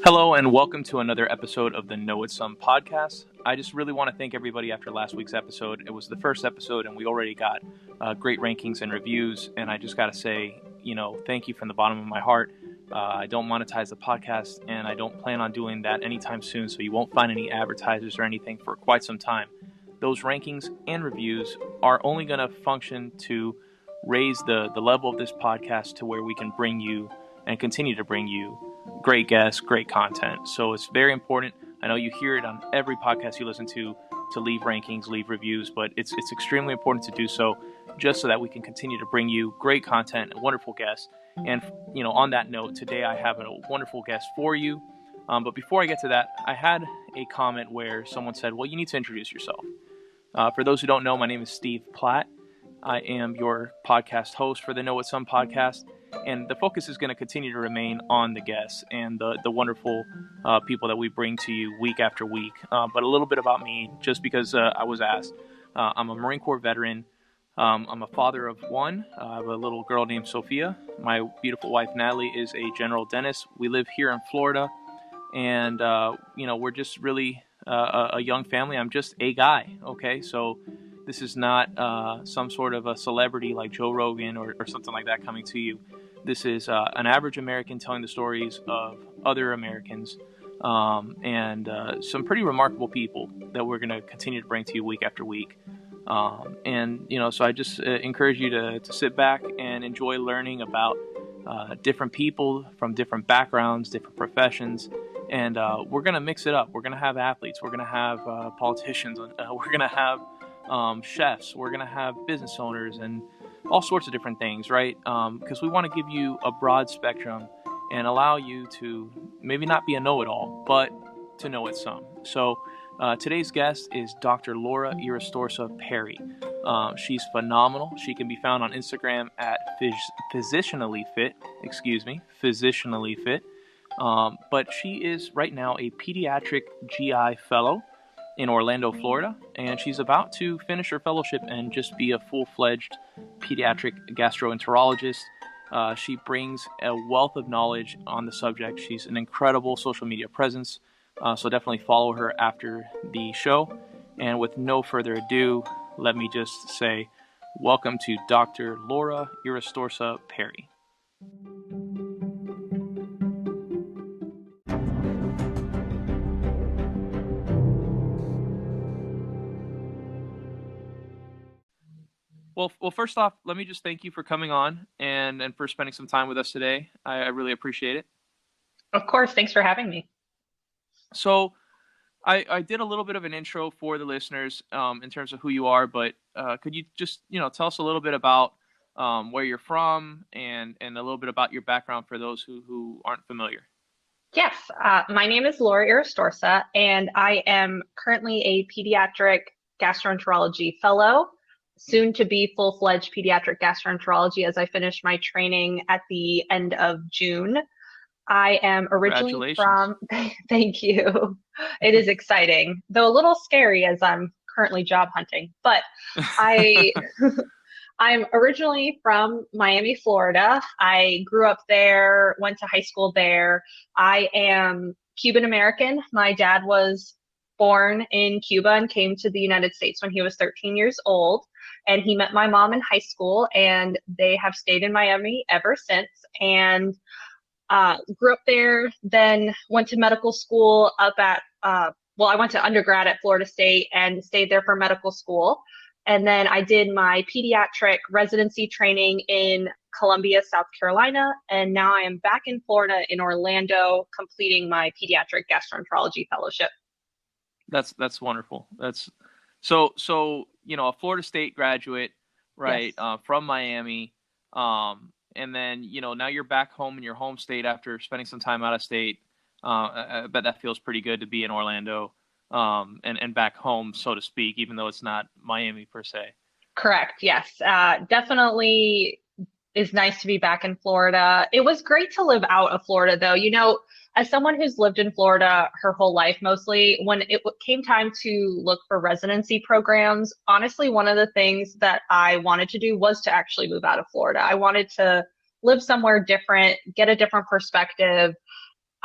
Hello and welcome to another episode of the Know It Some podcast. I just really want to thank everybody after last week's episode. It was the first episode and we already got great rankings and reviews. And I just got to say, thank you from the bottom of my heart. I don't monetize the podcast and I don't plan on doing that anytime soon. So you won't find any advertisers or anything for quite some time. Those rankings and reviews are only going to function to raise the level of this podcast to where we can bring you and continue to bring you great guests, great content. So it's very important. I know you hear it on every podcast you listen to leave rankings, leave reviews, but it's extremely important to do so just so that we can continue to bring you great content and wonderful guests. And, on that note, today I have a wonderful guest for you. But before I get to that, I had a comment where someone said, well, you need to introduce yourself. For those who don't know, my name is Steve Platt. I am your podcast host for the Know It Some podcast. And the focus is going to continue to remain on the guests and the wonderful people that we bring to you week after week. But a little bit about me, just because I was asked. I'm a Marine Corps veteran. I'm a father of one. I have a little girl named Sophia. My beautiful wife, Natalie, is a general dentist. We live here in Florida. And, we're just really a young family. I'm just a guy, okay? So this is not some sort of a celebrity like Joe Rogan or something like that coming to you. This is an average American telling the stories of other Americans and some pretty remarkable people that we're going to continue to bring to you week after week. So I just encourage you to sit back and enjoy learning about different people from different backgrounds, different professions. And we're going to mix it up. We're going to have athletes. We're going to have politicians. We're going to have chefs. We're going to have business owners and all sorts of different things, right? Because we want to give you a broad spectrum and allow you to maybe not be a know-it-all, but to know it some. So today's guest is Dr. Laura Irastorza Perry. She's phenomenal. She can be found on Instagram at Physicianally Fit. But she is right now a pediatric GI fellow in Orlando, Florida, and she's about to finish her fellowship and just be a full-fledged pediatric gastroenterologist. She brings a wealth of knowledge on the subject. She's an incredible social media presence, so definitely follow her after the show. And with no further ado, let me just say welcome to Dr. Laura Irastorza Perry. Well, first off, let me just thank you for coming on and for spending some time with us today. I really appreciate it. Of course. Thanks for having me. So I did a little bit of an intro for the listeners in terms of who you are, but could you just, tell us a little bit about where you're from and a little bit about your background for those who aren't familiar? Yes. My name is Laura Irastorza, and I am currently a pediatric gastroenterology fellow, soon to be full-fledged pediatric gastroenterology as I finish my training at the end of June. I am originally from, thank you. It is exciting, though a little scary as I'm currently job hunting, but I'm originally from Miami, Florida. I grew up there, went to high school there. I am Cuban American. My dad was born in Cuba and came to the United States when he was 13 years old. And he met my mom in high school, and they have stayed in Miami ever since. And grew up there, then went to medical school up at, I went to undergrad at Florida State and stayed there for medical school. And then I did my pediatric residency training in Columbia, South Carolina. And now I am back in Florida in Orlando, completing my pediatric gastroenterology fellowship. That's wonderful. That's so a Florida State graduate, right? Yes. From Miami. And then, now you're back home in your home state after spending some time out of state. I bet that feels pretty good to be in Orlando and back home, so to speak, even though it's not Miami per se. Correct. Yes. Definitely is nice to be back in Florida. It was great to live out of Florida, though. As someone who's lived in Florida her whole life, mostly, when it came time to look for residency programs, honestly, one of the things that I wanted to do was to actually move out of Florida. I wanted to live somewhere different, get a different perspective.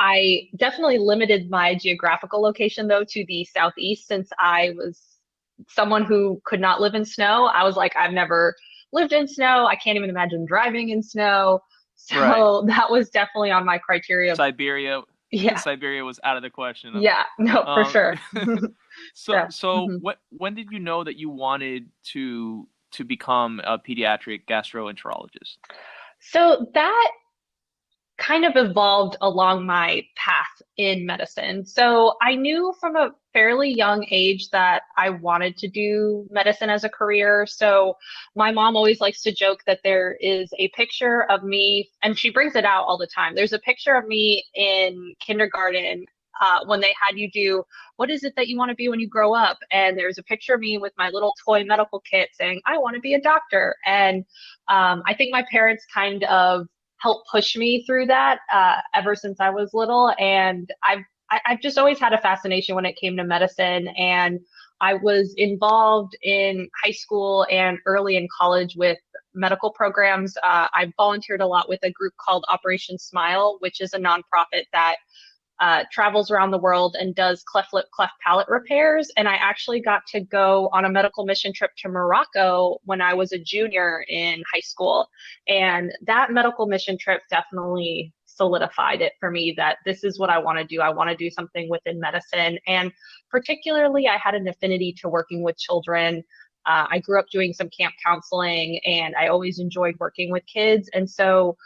I definitely limited my geographical location though to the southeast since I was someone who could not live in snow. I was like, I've never lived in snow. I can't even imagine driving in snow. Right. So that was definitely on my criteria of, Siberia, yeah, Siberia was out of the question. yeah, no, for Um, sure. so So, so mhm. when did you know that you wanted to become a pediatric gastroenterologist? So that kind of evolved along my path in medicine. So I knew from a fairly young age that I wanted to do medicine as a career. So my mom always likes to joke that there is a picture of me, and she brings it out all the time. There's a picture of me in kindergarten. When they had you do, what is it that you want to be when you grow up? And there's a picture of me with my little toy medical kit saying, I want to be a doctor. And I think my parents kind of helped push me through that ever since I was little. And I've just always had a fascination when it came to medicine. And I was involved in high school and early in college with medical programs. I volunteered a lot with a group called Operation Smile, which is a nonprofit that travels around the world and does cleft lip, cleft palate repairs. And I actually got to go on a medical mission trip to Morocco when I was a junior in high school. And that medical mission trip definitely solidified it for me that this is what I want to do. I want to do something within medicine. And particularly, I had an affinity to working with children. I grew up doing some camp counseling and I always enjoyed working with kids. And so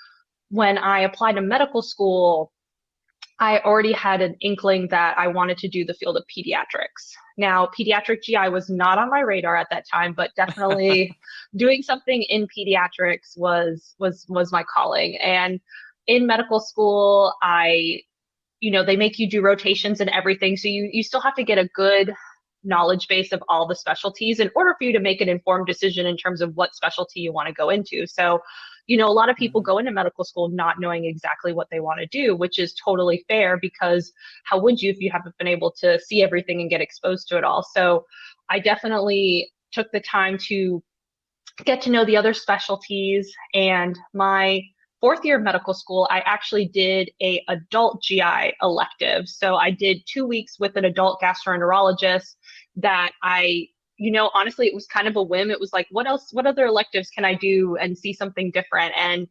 when I applied to medical school, I already had an inkling that I wanted to do the field of pediatrics. Now, pediatric GI was not on my radar at that time, but definitely doing something in pediatrics was my calling. And in medical school, they make you do rotations and everything, so you still have to get a good knowledge base of all the specialties in order for you to make an informed decision in terms of what specialty you want to go into. So a lot of people Mhm. go into medical school not knowing exactly what they want to do, which is totally fair because how would you if you haven't been able to see everything and get exposed to it all? So I definitely took the time to get to know the other specialties. And my fourth year of medical school, I actually did a adult GI elective. So I did 2 weeks with an adult gastroenterologist that honestly, it was kind of a whim. It was like, what other electives can I do and see something different? And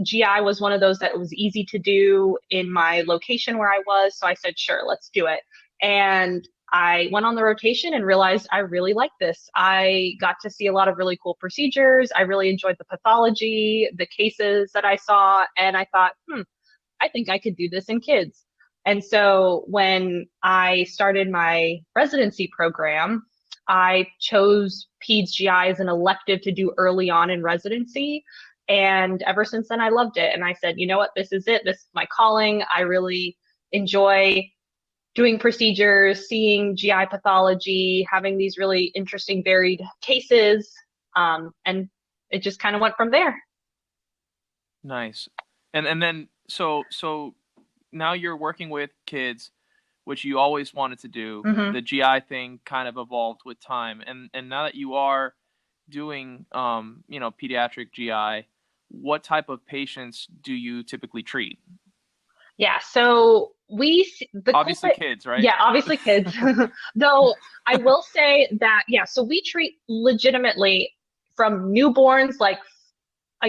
GI was one of those that was easy to do in my location where I was. So I said, sure, let's do it. And I went on the rotation and realized I really liked this. I got to see a lot of really cool procedures. I really enjoyed the pathology, the cases that I saw, and I thought, I think I could do this in kids. And so when I started my residency program, I chose Peds GI as an elective to do early on in residency. And ever since then, I loved it. And I said, you know what? This is it. This is my calling. I really enjoy doing procedures, seeing GI pathology, having these really interesting, varied cases. And it just kind of went from there. Nice. And then so now you're working with kids, which you always wanted to do. Hmm. The GI thing kind of evolved with time, and now that you are doing pediatric GI, what type of patients do you typically treat? Yeah. So the cool Obviously thing, kids, right? yeah, obviously kids. Though I will say that, yeah, so we treat legitimately from newborns, like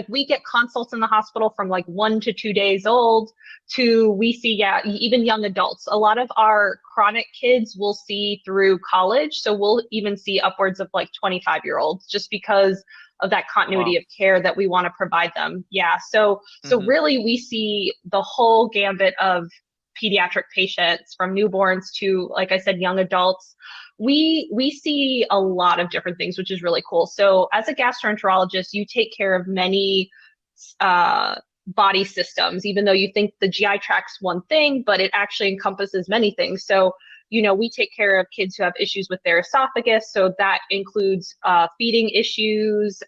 we get consults in the hospital from like 1 to 2 days old to we see, yeah, even young adults. A lot of our chronic kids will see through college. So we'll even see upwards of like 25-year-olds just because of that continuity Wow. of care that we want to provide them. Yeah. So Hmm. really we see the whole gambit of pediatric patients from newborns to, like I said, young adults. We see a lot of different things, which is really cool. So as a gastroenterologist, you take care of many uh, body systems, even though you think the GI tract's one thing, but it actually encompasses many things. So we take care of kids who have issues with their esophagus. So that includes feeding issues,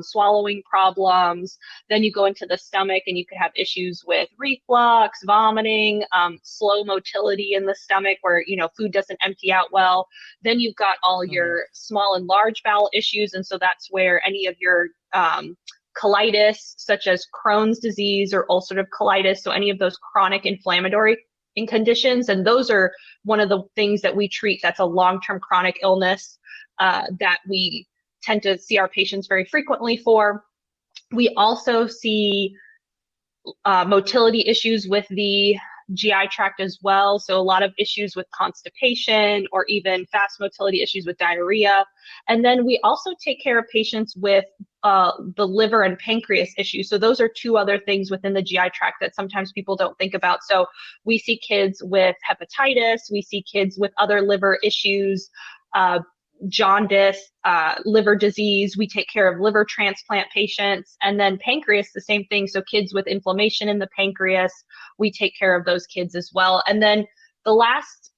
swallowing problems. Then you go into the stomach and you could have issues with reflux, vomiting, slow motility in the stomach where, food doesn't empty out well. Then you've got all Hmm. your small and large bowel issues. And so that's where any of your colitis, such as Crohn's disease or ulcerative colitis, so any of those chronic inflammatory in conditions. And those are one of the things that we treat. That's a long-term chronic illness that we tend to see our patients very frequently for. We also see motility issues with the GI tract as well. So a lot of issues with constipation or even fast motility issues with diarrhea. And then we also take care of patients with the liver and pancreas issues. So those are two other things within the GI tract that sometimes people don't think about. So we see kids with hepatitis, we see kids with other liver issues, jaundice, liver disease. We take care of liver transplant patients, and then pancreas, the same thing. So kids with inflammation in the pancreas, we take care of those kids as well. And then the last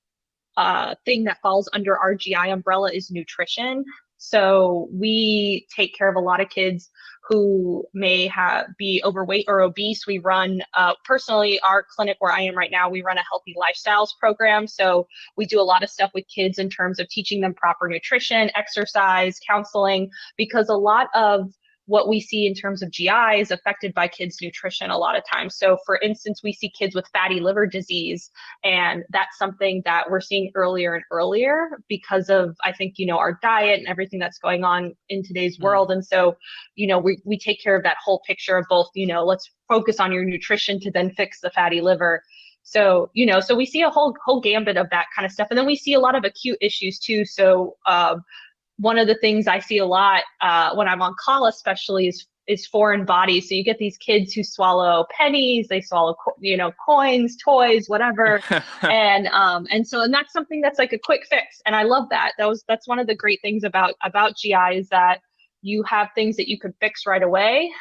thing that falls under our GI umbrella is nutrition. So we take care of a lot of kids who may be overweight or obese. We run, personally, our clinic where I am right now, we run a healthy lifestyles program. So we do a lot of stuff with kids in terms of teaching them proper nutrition, exercise, counseling, because a lot of what we see in terms of GI is affected by kids' nutrition a lot of times. So for instance, we see kids with fatty liver disease, and that's something that we're seeing earlier and earlier because of, I think, our diet and everything that's going on in today's world. And so, we take care of that whole picture of both, let's focus on your nutrition to then fix the fatty liver. So, so we see a whole gambit of that kind of stuff. And then we see a lot of acute issues too. So, one of the things I see a lot when I'm on call, especially, is foreign bodies. So you get these kids who swallow pennies, they swallow coins, toys, whatever, and that's something that's like a quick fix, and I love that. That's one of the great things about GI is that you have things that you could fix right away,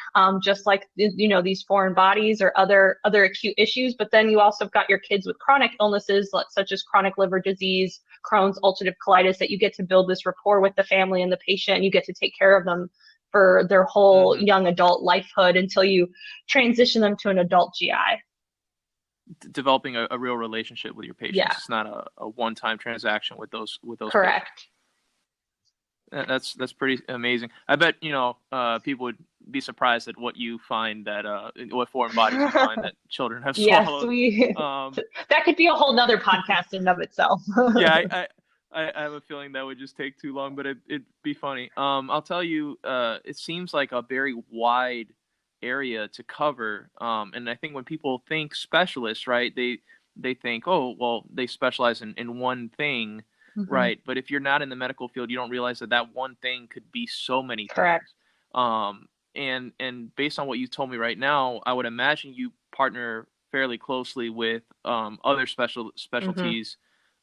just like these foreign bodies or other acute issues. But then you also have got your kids with chronic illnesses such as chronic liver disease, Crohn's, ulcerative colitis, that you get to build this rapport with the family and the patient. And you get to take care of them for their whole young adult lifehood until you transition them to an adult GI. Developing a real relationship with your patients. Yeah. It's not a one-time transaction with those. Correct. Patients. That's pretty amazing. I bet people would be surprised at what you find what foreign bodies you find that children have swallowed. Yes, that could be a whole nother podcast in and of itself. Yeah, I have a feeling that would just take too long, but it'd be funny. I'll tell you, it seems like a very wide area to cover, and I think when people think specialists, right, they think, oh, well, they specialize in one thing. Right. But if you're not in the medical field, you don't realize that one thing could be so many Correct. things. And based on what you told me right now, I would imagine you partner fairly closely with other specialties.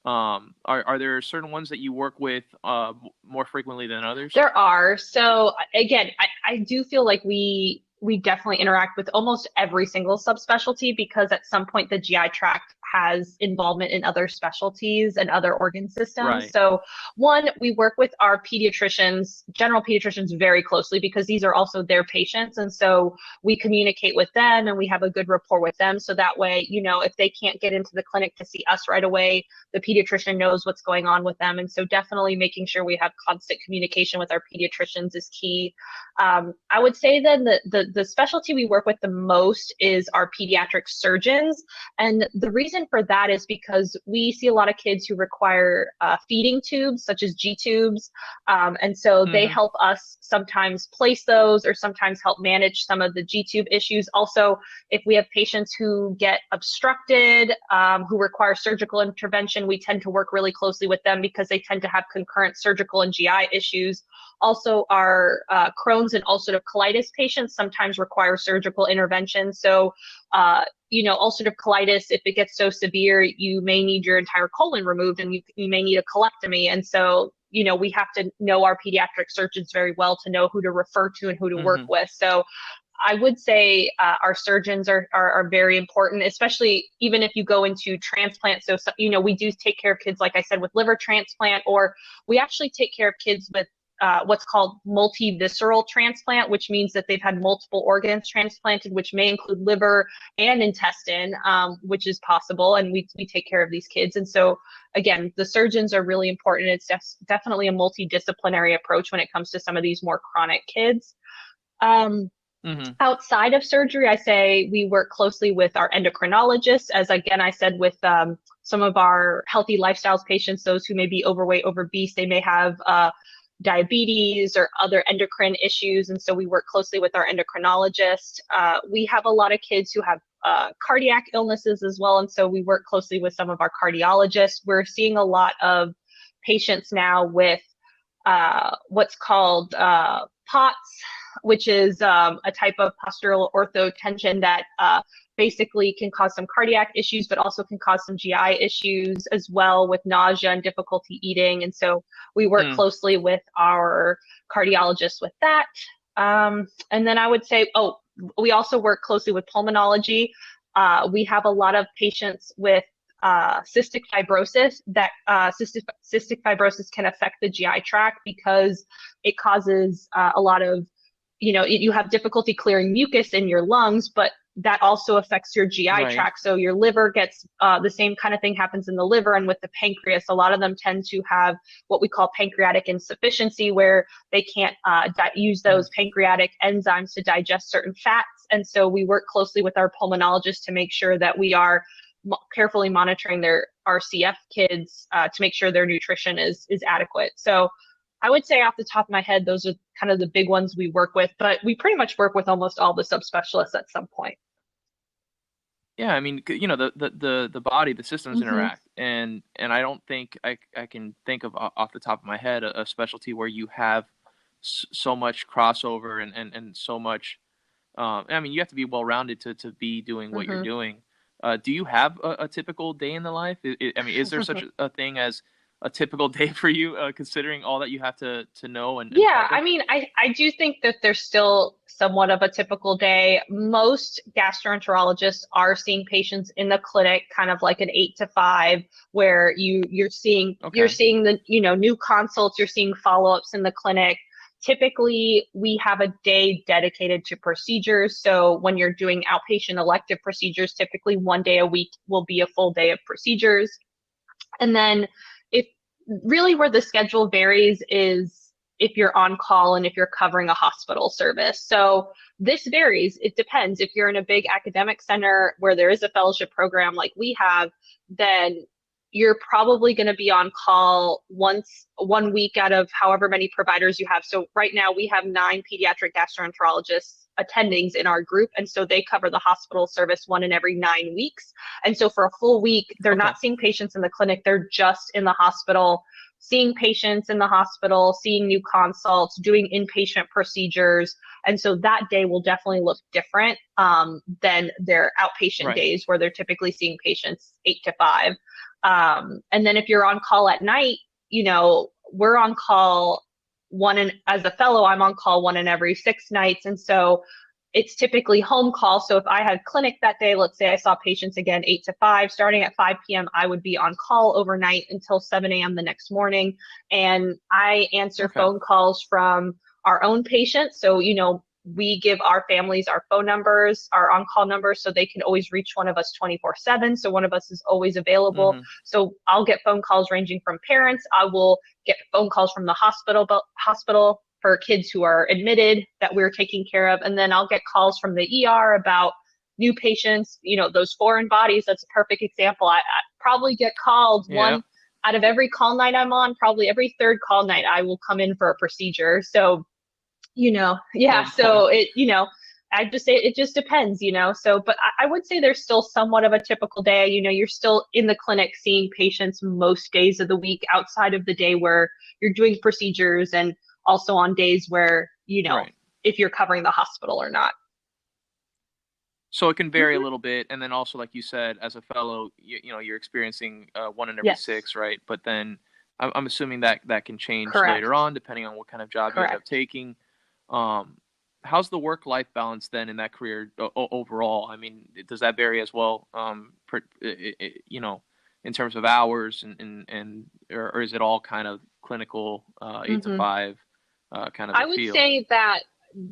Are there certain ones that you work with more frequently than others? There are. So again, I do feel like we definitely interact with almost every single subspecialty because at some point the GI tract has involvement in other specialties and other organ systems. Right. So one, we work with our pediatricians, general pediatricians, very closely because these are also their patients. And so we communicate with them and we have a good rapport with them. So that way, if they can't get into the clinic to see us right away, the pediatrician knows what's going on with them. And so definitely making sure we have constant communication with our pediatricians is key. I would say then the specialty we work with the most is our pediatric surgeons. And the reason for that is because we see a lot of kids who require feeding tubes, such as G tubes. And so they help us sometimes place those or sometimes help manage some of the G tube issues. Also, if we have patients who get obstructed, who require surgical intervention, we tend to work really closely with them because they tend to have concurrent surgical and GI issues. Also, our Crohn's and ulcerative colitis patients sometimes require surgical intervention. So, ulcerative colitis, if it gets so severe, you may need your entire colon removed and you may need a colectomy. And so, we have to know our pediatric surgeons very well to know who to refer to and who to work with. So I would say our surgeons are very important, especially even if you go into transplant. So, we do take care of kids, like I said, with liver transplant, or we actually take care of kids with what's called multivisceral transplant, which means that they've had multiple organs transplanted, which may include liver and intestine, which is possible. And we take care of these kids. And so, again, the surgeons are really important. It's definitely a multidisciplinary approach when it comes to some of these more chronic kids. Mm-hmm. Outside of surgery, I say we work closely with our endocrinologists, as again, I said, with some of our healthy lifestyles patients, those who may be overweight, obese, they may have diabetes or other endocrine issues. And so we work closely with our endocrinologist. We have a lot of kids who have cardiac illnesses as well. And so we work closely with some of our cardiologists. We're seeing a lot of patients now with what's called POTS, which is a type of postural orthotension that basically can cause some cardiac issues, but also can cause some GI issues as well, with nausea and difficulty eating. And so we work Mm. closely with our cardiologists with that. And then I would say, we also work closely with pulmonology. We have a lot of patients with cystic fibrosis. That cystic fibrosis can affect the GI tract because it causes a lot of, you have difficulty clearing mucus in your lungs, but that also affects your GI Right. tract. So your liver gets the same kind of thing happens in the liver, and with the pancreas. A lot of them tend to have what we call pancreatic insufficiency, where they can't use those pancreatic enzymes to digest certain fats. And so we work closely with our pulmonologist to make sure that we are carefully monitoring their RCF kids to make sure their nutrition is adequate. So I would say off the top of my head, those are kind of the big ones we work with, but we pretty much work with almost all the subspecialists at some point. Yeah, I mean, the body, the systems Mm-hmm. interact, and I don't think I can think of off the top of my head a specialty where you have so much crossover and so much. I mean, you have to be well rounded to be doing what you're Mm-hmm. doing. Do you have a typical day in the life? I mean, is there such a thing as a typical day for you, considering all that you have to know and Yeah, cover? I mean, I do think that there's still somewhat of a typical day. Most gastroenterologists are seeing patients in the clinic, kind of like an 8 to 5, where you're Okay. seeing the, new consults, you're seeing follow-ups in the clinic. Typically, we have a day dedicated to procedures. So when you're doing outpatient elective procedures, typically one day a week will be a full day of procedures. And then if really where the schedule varies is if you're on call and if you're covering a hospital service. So this varies. It depends. If you're in a big academic center where there is a fellowship program like we have, then you're probably going to be on call once 1 week out of however many providers you have. So right now we have 9 pediatric gastroenterologists attendings in our group. And so they cover the hospital service one in every 9 weeks. And so for a full week, they're Okay. not seeing patients in the clinic. They're just in the hospital, seeing patients in the hospital, seeing new consults, doing inpatient procedures. And so that day will definitely look different than their outpatient Right. days where they're typically seeing patients 8 to 5. And then if you're on call at night, we're on call as a fellow, I'm on call one in every 6 nights. And so it's typically home call. So if I had clinic that day, let's say I saw patients again 8 to 5, starting at 5 p.m., I would be on call overnight until 7 a.m. the next morning. And I answer Okay. phone calls from our own patients. So, we give our families our phone numbers, our on-call numbers, so they can always reach one of us 24/7. So one of us is always available. Mm-hmm. So I'll get phone calls ranging from parents. I will get phone calls from the hospital for kids who are admitted that we're taking care of. And then I'll get calls from the ER about new patients, those foreign bodies. That's a perfect example. I probably get called Yeah. one out of every call night I'm on, probably every third call night, I will come in for a procedure. So yeah. Oh boy. So I'd just say it just depends. So, but I would say there's still somewhat of a typical day. You're still in the clinic seeing patients most days of the week outside of the day where you're doing procedures, and also on days where, Right. if you're covering the hospital or not. So it can vary a Hmm. little bit, and then also, like you said, as a fellow, you're experiencing one in every Yes, 6, right? But then I'm assuming that can change later correct. on depending on what kind of job you end up Correct. taking. Um, how's the work-life balance then in that career overall? I mean, does that vary as well? In terms of hours or is it all kind of clinical, 8 to Hmm. 5, kind of I a would feel? say that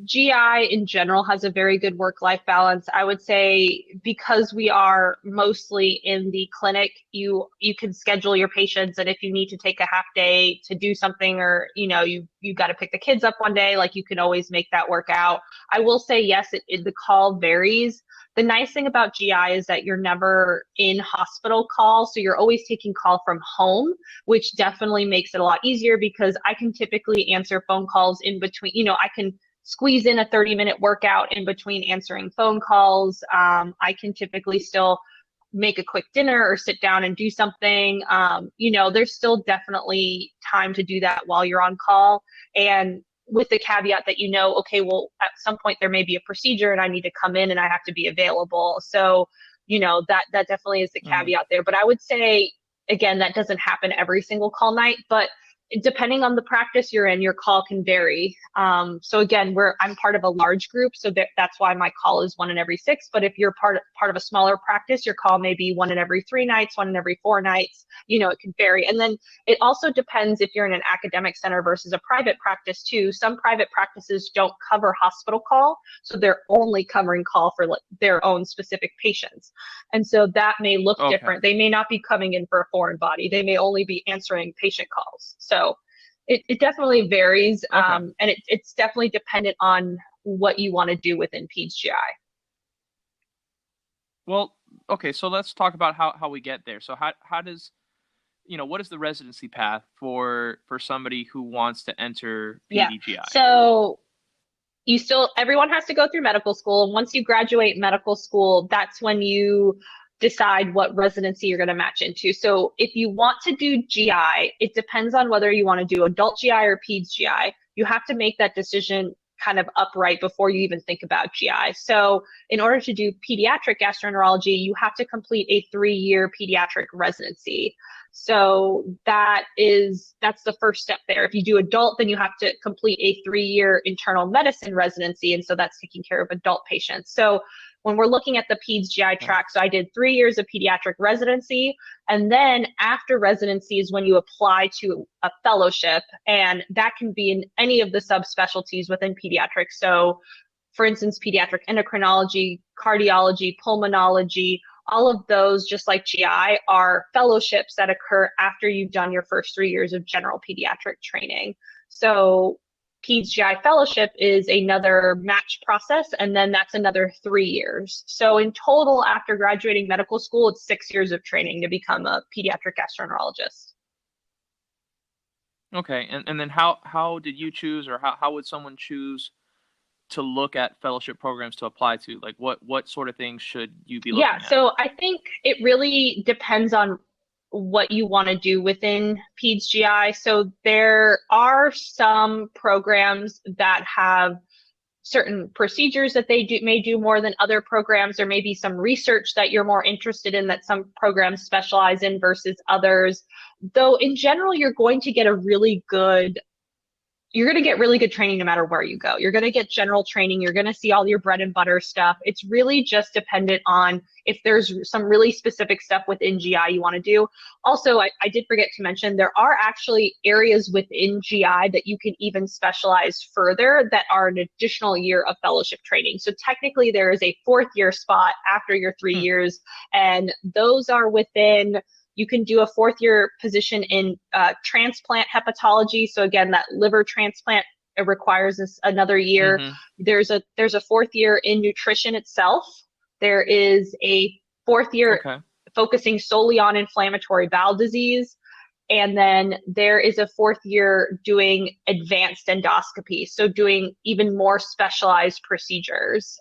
GI in general has a very good work-life balance. I would say because we are mostly in the clinic, you can schedule your patients, and if you need to take a half day to do something, or you got to pick the kids up one day, like you can always make that work out. I will say yes, the call varies. The nice thing about GI is that you're never in hospital call, so you're always taking call from home, which definitely makes it a lot easier because I can typically answer phone calls in between. I can squeeze in a 30-minute workout in between answering phone calls. I can typically still make a quick dinner or sit down and do something. There's still definitely time to do that while you're on call. And with the caveat that, okay, well, at some point there may be a procedure and I need to come in and I have to be available. So, that definitely is the Hmm. caveat there. But I would say, again, that doesn't happen every single call night, but depending on the practice you're in, your call can vary. So again, I'm part of a large group, so that's why my call is 1 in every 6. But if you're part of a smaller practice, your call may be 1 in every 3 nights, 1 in every 4 nights. It can vary. And then it also depends if you're in an academic center versus a private practice too. Some private practices don't cover hospital call, so they're only covering call for like their own specific patients. And so that may look Okay. different. They may not be coming in for a foreign body. They may only be answering patient calls. So it definitely varies. Okay. And it's definitely dependent on what you want to do within PEDS GI. Well, okay, so let's talk about how we get there. So how does, what is the residency path for somebody who wants to enter Yeah. PDGI? So everyone has to go through medical school. And once you graduate medical school, that's when you decide what residency you're going to match into. So if you want to do GI, it depends on whether you want to do adult GI or peds GI. You have to make that decision kind of upright before you even think about GI. So in order to do pediatric gastroenterology, you have to complete a 3-year pediatric residency. So that's the first step there. If you do adult, then you have to complete a 3-year internal medicine residency. And so that's taking care of adult patients. So when we're looking at the peds GI Okay. track, so I did 3 years of pediatric residency. And then after residency is when you apply to a fellowship. And that can be in any of the subspecialties within pediatrics. So for instance, pediatric endocrinology, cardiology, pulmonology, all of those, just like GI, are fellowships that occur after you've done your first 3 years of general pediatric training. So Peds GI fellowship is another match process, and then that's another 3 years. So in total, after graduating medical school, it's 6 years of training to become a pediatric gastroenterologist. Okay. And then how did you choose, or how would someone choose to look at fellowship programs to apply to? Like what sort of things should you be Yeah, looking at? so I think it really depends on what you want to do within PEDS GI. So there are some programs that have certain procedures that may do more than other programs. There may be some research that you're more interested in that some programs specialize in versus others. Though in general, you're going to get really good training no matter where you go. You're going to get general training. You're going to see all your bread and butter stuff. It's really just dependent on if there's some really specific stuff within GI you want to do. Also, I did forget to mention, there are actually areas within GI that you can even specialize further that are an additional year of fellowship training. So technically there is a 4th-year spot after your 3 Hmm. years, and those are within. You can do a 4th-year position in transplant hepatology. So again, that liver transplant, it requires another year. Mm-hmm. There's a 4th year in nutrition itself. There is a 4th-year Okay. focusing solely on inflammatory bowel disease. And then there is a 4th-year doing advanced endoscopy, so doing even more specialized procedures.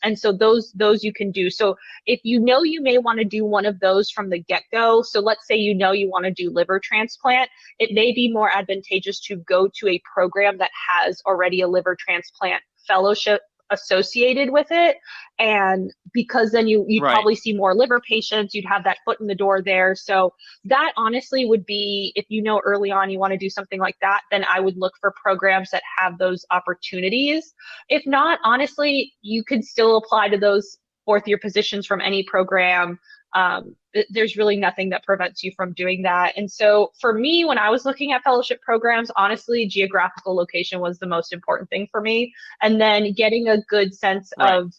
And so those you can do. So if you may want to do one of those from the get-go, so let's say you want to do liver transplant, it may be more advantageous to go to a program that has already a liver transplant fellowship associated with it, and because then you'd Right. probably see more liver patients, you'd have that foot in the door there. So that honestly would be, if early on you want to do something like that, then I would look for programs that have those opportunities. If not, honestly, you could still apply to those fourth year positions from any program. There's really nothing that prevents you from doing that. And so for me, when I was looking at fellowship programs, honestly, geographical location was the most important thing for me. And then getting a good sense Right. of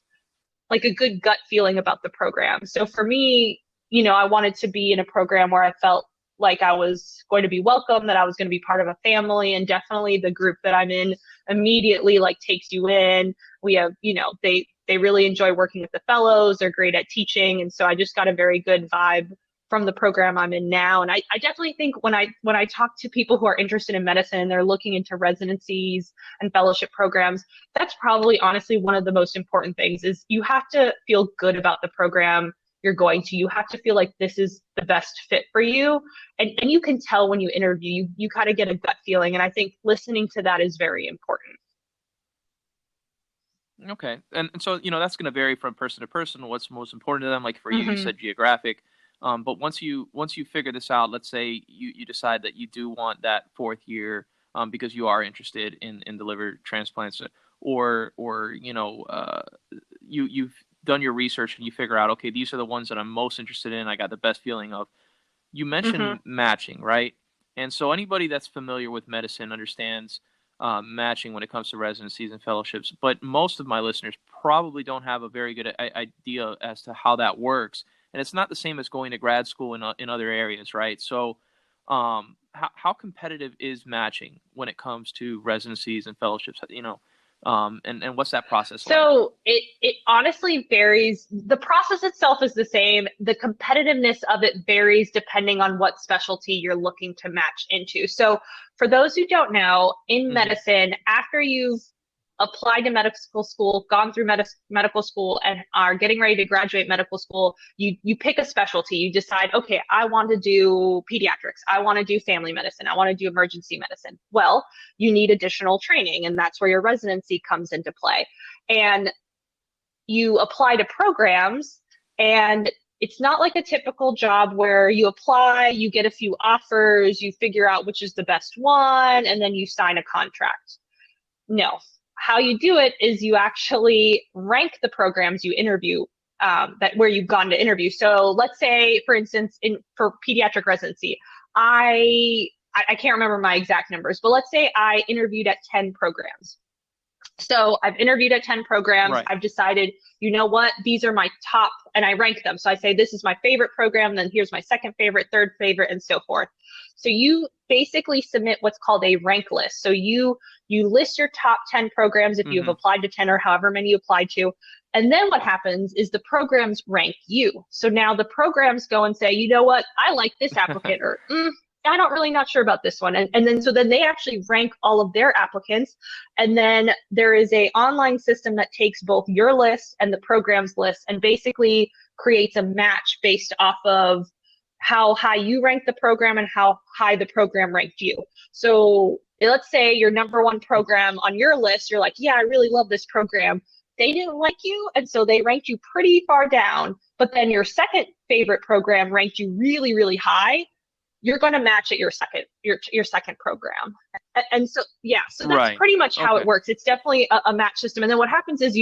like a good gut feeling about the program. So for me, you know, I wanted to be in a program where I felt like I was going to be welcome, that I was going to be part of a family, and definitely the group that I'm in immediately like takes you in. We have, you know, they really enjoy working with the fellows. They're great at teaching, and so I just got a very good vibe from the program I'm in now. And I definitely think when I talk to people who are interested in medicine and they're looking into residencies and fellowship programs, that's probably honestly one of the most important things is you have to feel good about the program you're going to. You have to feel like this is the best fit for you. And you can tell when you interview, you kind of get a gut feeling. And I think listening to that is very important. Okay. And so, that's going to vary from person to person, what's most important to them. Like for you, you Hmm. said geographic. But once you figure this out, let's say you decide that you do want that fourth year, because you are interested in the liver transplants, or you've done your research and you figure out, okay, these are the ones that I'm most interested in. I got the best feeling of. You Hmm. mentioned matching, right? And so anybody that's familiar with medicine understands matching when it comes to residencies and fellowships. But most of my listeners probably don't have a very good idea as to how that works. And it's not the same as going to grad school in other areas, right? So, how competitive is matching when it comes to residencies and fellowships? And what's that process like? So it honestly varies. The process itself is the same. The competitiveness of it varies depending on what specialty you're looking to match into. So for those who don't know, in Hmm. medicine, after you've applied to medical school, gone through medical school, and are getting ready to graduate medical school, you pick a specialty. You decide, okay, I want to do pediatrics. I want to do family medicine. I want to do emergency medicine. Well, you need additional training, and that's where your residency comes into play. And you apply to programs, and it's not like a typical job where you apply, you get a few offers, you figure out which is the best one, and then you sign a contract. No. How you do it is you actually rank the programs you interview, that where you've gone to interview. So let's say, for instance, for pediatric residency, I can't remember my exact numbers, but let's say I interviewed at 10 programs. So I've interviewed at 10 programs. Right. I've decided, you know what, these are my top, and I rank them. So I say, this is my favorite program, then here's my second favorite, third favorite, and so forth. So you basically submit what's called a rank list. So you list your top 10 programs if you've Hmm. applied to 10 or however many you applied to. And then what happens is the programs rank you. So now the programs go and say, you know what, I like this applicant, or I don't really not sure about this one. And then so then they actually rank all of their applicants. And then there is a online system that takes both your list and the program's list and basically creates a match based off of how high you rank the program and how high the program ranked you. So let's say your number one program on your list, you're like, yeah, I really love this program. They didn't like you, and so they ranked you pretty far down. But then your second favorite program ranked you really, really high. You're going to match at your second program. And so yeah, so that's Right. pretty much how it Okay. works. It's definitely a match system. And then what happens is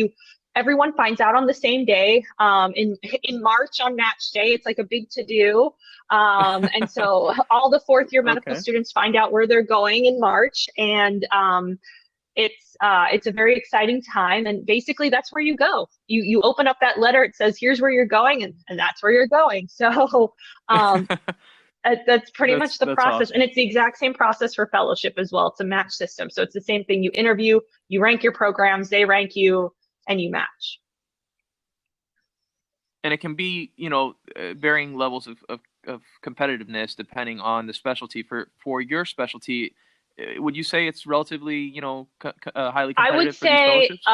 everyone finds out on the same day. In March on match day, it's like a big to do. And so all the fourth year medical Okay. students find out where they're going in March, and it's a very exciting time. And basically, that's where you go. You open up that letter. It says, "Here's where you're going," and that's where you're going. So um, that's pretty much the That's process. And awesome. it's the exact same process for fellowship as well. It's a match system. So it's the same thing. You interview, you rank your programs, they rank you, and you match. And it can be, varying levels of competitiveness depending on the specialty. For your specialty, would you say it's relatively, highly I would competitive for these say, fellowships?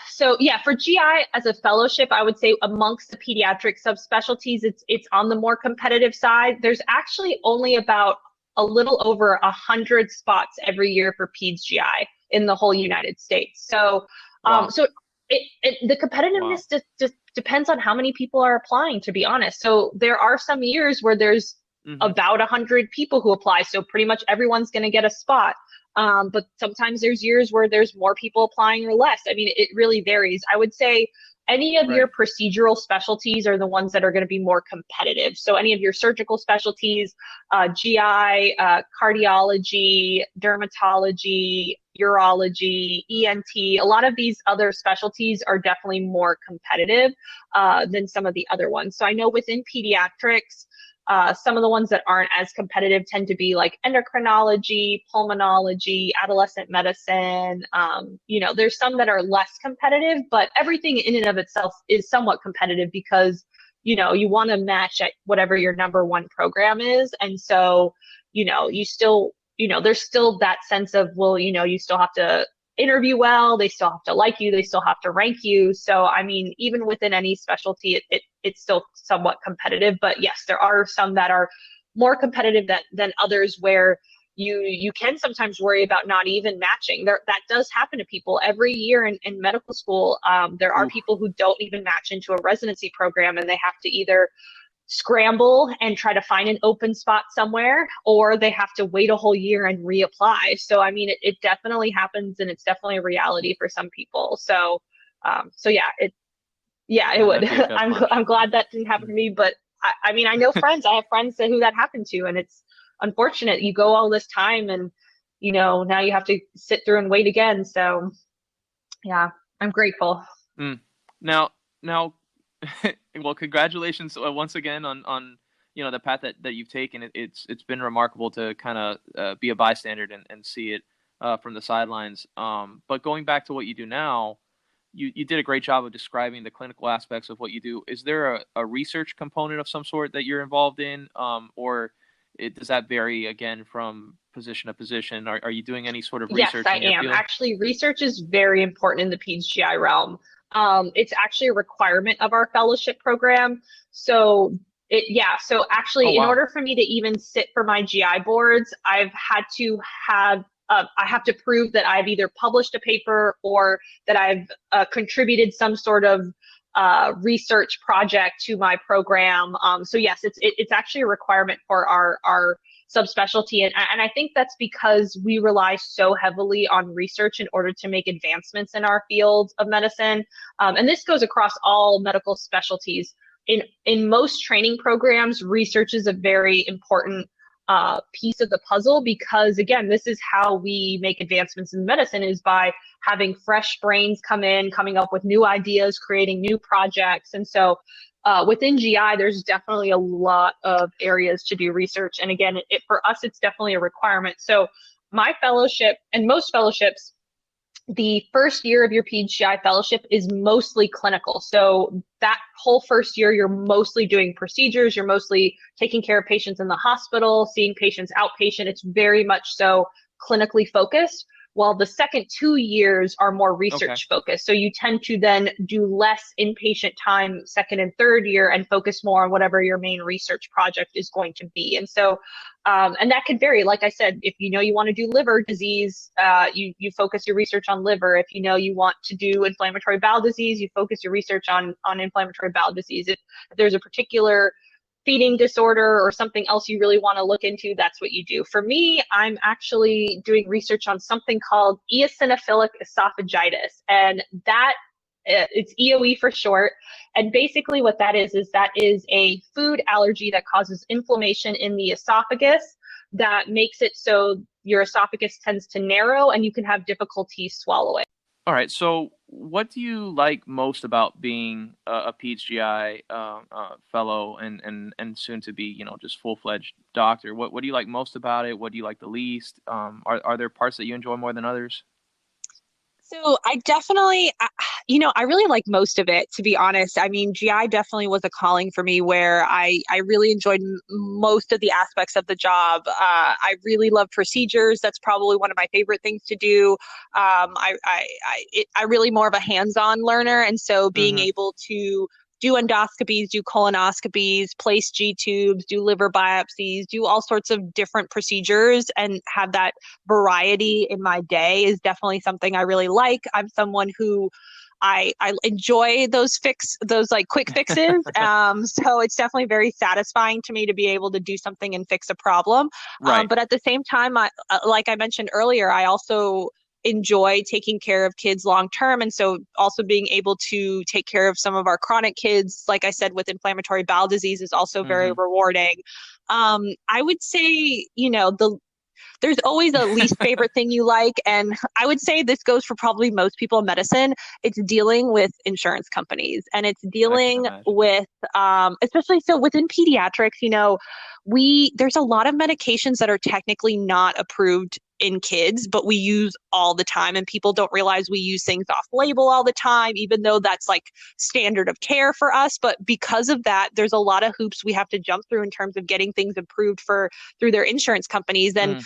so yeah, for GI as a fellowship, I would say amongst the pediatric subspecialties, it's on the more competitive side. There's actually only about a little over 100 spots every year for peds GI in the whole United States. So, Wow. so the Wow. competitiveness just depends on how many people are applying, to be honest. So there are some years where there's Hmm. about 100 people who apply, so pretty much everyone's going to get a spot. But sometimes there's years where there's more people applying or less. I mean, it really varies. I would say any of your Right. procedural specialties are the ones that are going to be more competitive. So any of your surgical specialties, GI, cardiology, dermatology, urology, ENT, a lot of these other specialties are definitely more competitive than some of the other ones. So I know within pediatrics, some of the ones that aren't as competitive tend to be like endocrinology, pulmonology, adolescent medicine. There's some that are less competitive, but everything in and of itself is somewhat competitive because, you want to match at whatever your number one program is. And so, you still, there's still that sense of, well, you still have to interview well, they still have to like you, they still have to rank you. So I mean, even within any specialty, it's still somewhat competitive. But yes, there are some that are more competitive than others where you can sometimes worry about not even matching. That does happen to people every year in medical school. There are Oof. people who don't even match into a residency program, and they have to either scramble and try to find an open spot somewhere, or they have to wait a whole year and reapply. So, I mean, it definitely happens, and it's definitely a reality for some people. So, it Yeah, would. that'd be a gut punch. I'm glad that didn't happen to me, but I mean, I know I have friends who that happened to, and it's unfortunate. You go all this time, and now you have to sit through and wait again. So, yeah, I'm grateful. Mm. Now, well, congratulations once again on the path that you've taken. It's been remarkable to kind of be a bystander and see it from the sidelines. But going back to what you do now, you did a great job of describing the clinical aspects of what you do. Is there a research component of some sort that you're involved in, or does that vary again from position to position? Are you doing any sort of Yes, research I in your am. field? Actually, research is very important in the PEDS GI realm. It's actually a requirement of our fellowship program. So so Oh actually, in wow. order for me to even sit for my GI boards, I have to prove that I've either published a paper or that I've contributed some sort of research project to my program. So yes, it's actually a requirement for our subspecialty. And I think that's because we rely so heavily on research in order to make advancements in our field of medicine. And this goes across all medical specialties. In most training programs, research is a very important piece of the puzzle because, again, this is how we make advancements in medicine is by having fresh brains come in, coming up with new ideas, creating new projects. And so within GI, there's definitely a lot of areas to do research. And again, for us, it's definitely a requirement. So my fellowship and most fellowships, the first year of your PGI fellowship is mostly clinical. So that whole first year, you're mostly doing procedures. You're mostly taking care of patients in the hospital, seeing patients outpatient. It's very much so clinically focused, while the second 2 years are more Okay. research focused. So you tend to then do less inpatient time second and third year and focus more on whatever your main research project is going to be. And so, and that could vary. Like I said, if you want to do liver disease, you focus your research on liver. If you want to do inflammatory bowel disease, you focus your research on inflammatory bowel disease. If there's a particular feeding disorder or something else you really want to look into, that's what you do. For me, I'm actually doing research on something called eosinophilic esophagitis, and that it's EOE for short. And basically what that is that is a food allergy that causes inflammation in the esophagus that makes it so your esophagus tends to narrow and you can have difficulty swallowing. All right. So, what do you like most about being a PGI fellow and soon to be, just full-fledged doctor? What do you like most about it? What do you like the least? Are there parts that you enjoy more than others? So I definitely, I really like most of it, to be honest. I mean, GI definitely was a calling for me where I really enjoyed most of the aspects of the job. I really love procedures. That's probably one of my favorite things to do. I really more of a hands-on learner. And so being Mm-hmm. able to do endoscopies, do colonoscopies, place G tubes, do liver biopsies, do all sorts of different procedures and have that variety in my day is definitely something I really like. I'm someone who I enjoy those like quick fixes. So it's definitely very satisfying to me to be able to do something and fix a problem. Right. But at the same time, like I mentioned earlier, I also enjoy taking care of kids long term. And so also being able to take care of some of our chronic kids, like I said, with inflammatory bowel disease is also very rewarding. I would say, there's always a least favorite thing you like. And I would say this goes for probably most people in medicine. It's dealing with insurance companies, and it's dealing with, especially so within pediatrics, there's a lot of medications that are technically not approved in kids, but we use all the time, and people don't realize we use things off label all the time, even though that's like standard of care for us. But because of that, there's a lot of hoops we have to jump through in terms of getting things approved through their insurance companies. And,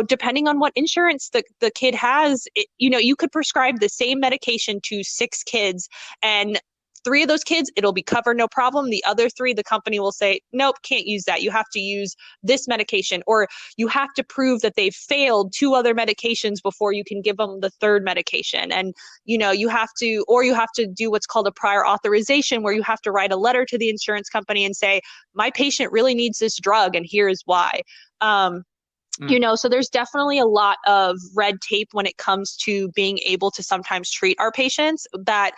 depending on what insurance the kid has, you could prescribe the same medication to 6 kids, and 3 of those kids, it'll be covered, no problem. The other 3, the company will say, nope, can't use that. You have to use this medication, or you have to prove that they've failed 2 other medications before you can give them the 3rd medication. And, you have to do what's called a prior authorization, where you have to write a letter to the insurance company and say, my patient really needs this drug, and here is why. So there's definitely a lot of red tape when it comes to being able to sometimes treat our patients that,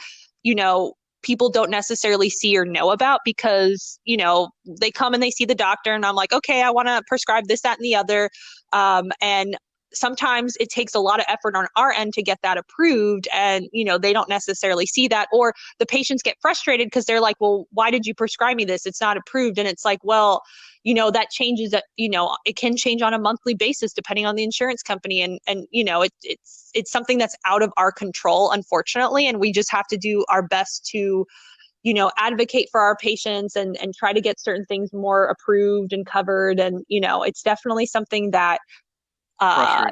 people don't necessarily see or know about, because, they come and they see the doctor, and I'm like, okay, I want to prescribe this, that, and the other. And sometimes it takes a lot of effort on our end to get that approved, and, they don't necessarily see that, or the patients get frustrated because they're like, well, why did you prescribe me this? It's not approved. And it's like, well, that changes, it can change on a monthly basis depending on the insurance company. And it's something that's out of our control, unfortunately. And we just have to do our best to, advocate for our patients and try to get certain things more approved and covered. And, it's definitely something that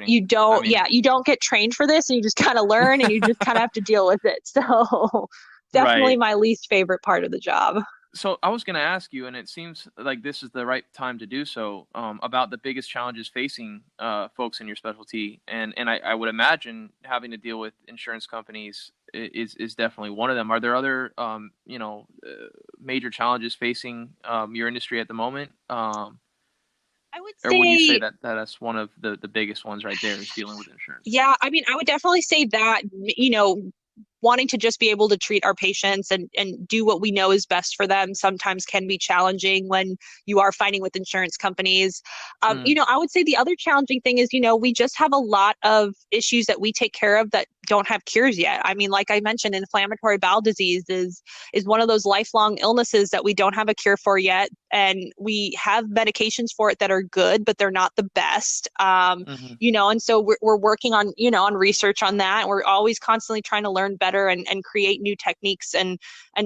you don't get trained for this, and you just kind of learn, and you just kind of have to deal with it. So definitely my least favorite part of the job. So I was going to ask you, and it seems like this is the right time to do so, about the biggest challenges facing folks in your specialty. And I would imagine having to deal with insurance companies is definitely one of them. Are there other, major challenges facing your industry at the moment? I would say, or would you say that that's one of the biggest ones right there, is dealing with insurance? Yeah, I mean, I would definitely say that, wanting to just be able to treat our patients and do what we know is best for them sometimes can be challenging when you are fighting with insurance companies. I would say the other challenging thing is, we just have a lot of issues that we take care of that don't have cures yet. I mean, like I mentioned, inflammatory bowel disease is one of those lifelong illnesses that we don't have a cure for yet. And we have medications for it that are good, but they're not the best. And so we're working on, on research on that. We're always constantly trying to learn better and create new techniques and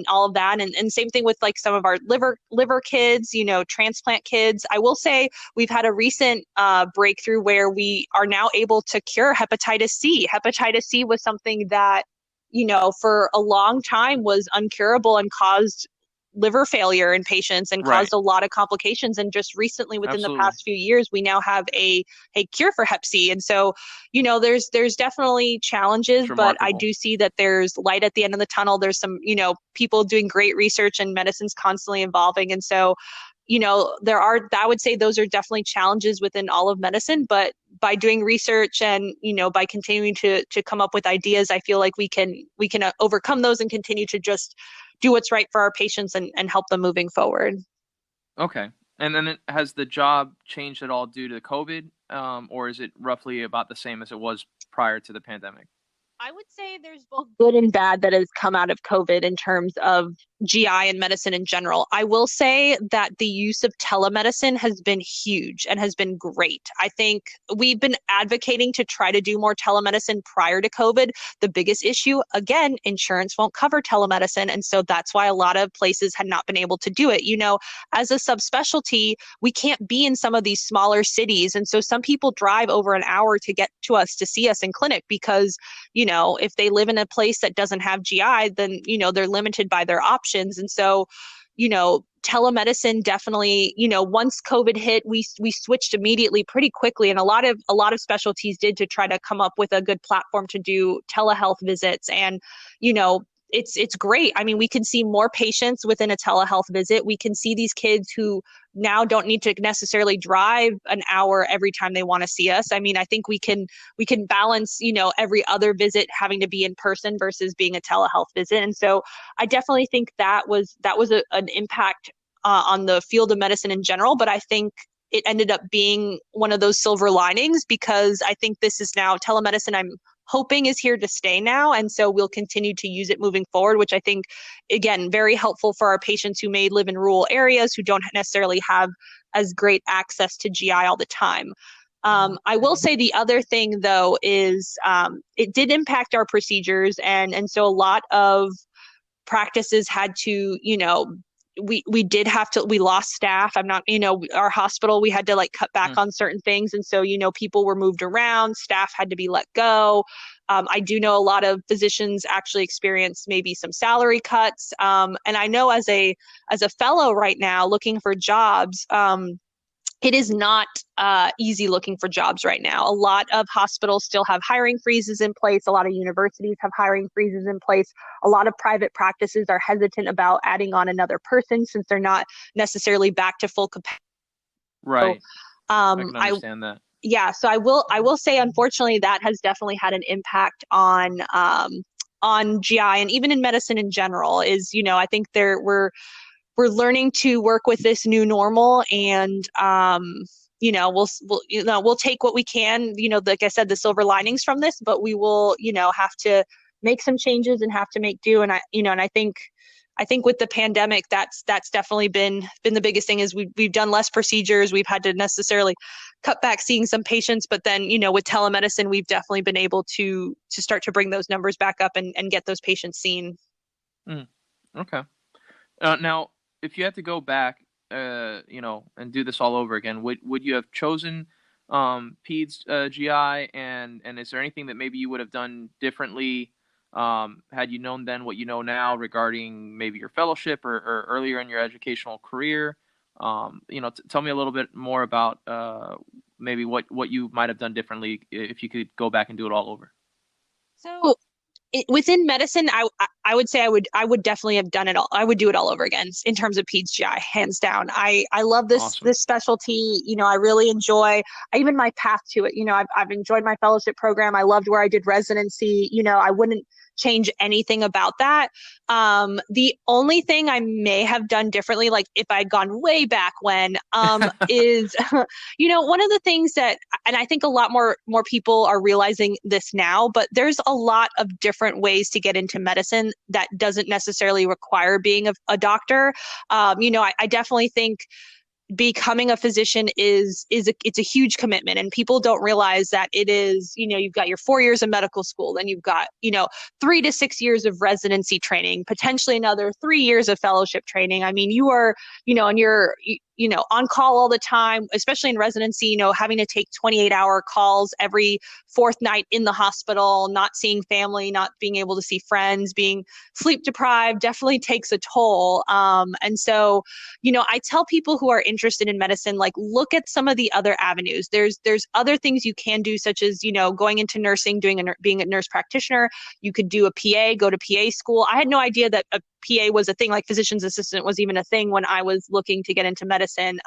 all of that. And same thing with like some of our liver kids, transplant kids. I will say we've had a recent breakthrough where we are now able to cure hepatitis C. Hepatitis C was something that, for a long time was uncurable and caused liver failure in patients and caused a lot of complications. And just recently, within the past few years, we now have a cure for hep C. And so, there's definitely challenges, but I do see that there's light at the end of the tunnel. There's some, people doing great research, and medicine's constantly evolving. And so, I would say those are definitely challenges within all of medicine, but by doing research and, by continuing to come up with ideas, I feel like we can overcome those and continue to just do what's right for our patients and help them moving forward. Okay. And then has the job changed at all due to COVID, or is it roughly about the same as it was prior to the pandemic? I would say there's both good and bad that has come out of COVID in terms of GI and medicine in general. I will say that the use of telemedicine has been huge and has been great. I think we've been advocating to try to do more telemedicine prior to COVID. The biggest issue, again, insurance won't cover telemedicine. And so that's why a lot of places had not been able to do it. As a subspecialty, we can't be in some of these smaller cities. And so some people drive over an hour to get to us to see us in clinic because, if they live in a place that doesn't have GI, then, they're limited by their options. And so, telemedicine definitely, once COVID hit, we switched immediately pretty quickly. And a lot of specialties did to try to come up with a good platform to do telehealth visits. And, it's great. I mean, we can see more patients within a telehealth visit. We can see these kids who now don't need to necessarily drive an hour every time they want to see us. I mean, I think we can balance, every other visit having to be in person versus being a telehealth visit. And so I definitely think that was an impact on the field of medicine in general. But I think it ended up being one of those silver linings, because I think this is now telemedicine. I'm hoping is here to stay now. And so we'll continue to use it moving forward, which I think, again, very helpful for our patients who may live in rural areas who don't necessarily have as great access to GI all the time. I will say the other thing, though, is it did impact our procedures. And so a lot of practices had to, we did have to, we lost staff. I'm not, our hospital, we had to like cut back on certain things. And so, people were moved around, staff had to be let go. I do know a lot of physicians actually experienced maybe some salary cuts. And I know as a fellow right now looking for jobs, it is not easy looking for jobs right now. A lot of hospitals still have hiring freezes in place. A lot of universities have hiring freezes in place. A lot of private practices are hesitant about adding on another person since they're not necessarily back to full capacity. Right. So, I can understand that. Yeah, so I will say, unfortunately, that has definitely had an impact on GI and even in medicine in general. Is, I think we're learning to work with this new normal, and we'll take what we can, like I said, the silver linings from this, but we will, have to make some changes and have to make do. And I think with the pandemic, that's definitely been the biggest thing. Is we've done less procedures. We've had to necessarily cut back seeing some patients, but then, with telemedicine, we've definitely been able to start to bring those numbers back up and get those patients seen. Okay. Now, if you had to go back, and do this all over again, would you have chosen peds GI, and is there anything that maybe you would have done differently had you known then what you know now regarding maybe your fellowship or earlier in your educational career? Tell me a little bit more about maybe what you might have done differently if you could go back and do it all over. So within medicine, I would say I would definitely have done it all. I would do it all over again in terms of peds GI, hands down. I love Awesome. this specialty. I really enjoy even my path to it. I've enjoyed my fellowship program. I loved where I did residency. I wouldn't change anything about that. The only thing I may have done differently, like if I'd gone way back when, is, one of the things that, and I think a lot more people are realizing this now, but there's a lot of different ways to get into medicine that doesn't necessarily require being a doctor. I definitely think becoming a physician it's a huge commitment, and people don't realize that it is. You've got your 4 years of medical school, then you've got 3 to 6 years of residency training, potentially another 3 years of fellowship training. I mean, you are and you're on call all the time, especially in residency, having to take 28-hour calls every fourth night in the hospital, not seeing family, not being able to see friends, being sleep deprived definitely takes a toll. And so, I tell people who are interested in medicine, like, look at some of the other avenues. There's other things you can do, such as, going into nursing, being a nurse practitioner. You could do a PA, go to PA school. I had no idea that a PA was a thing, like physician's assistant was even a thing when I was looking to get into medicine.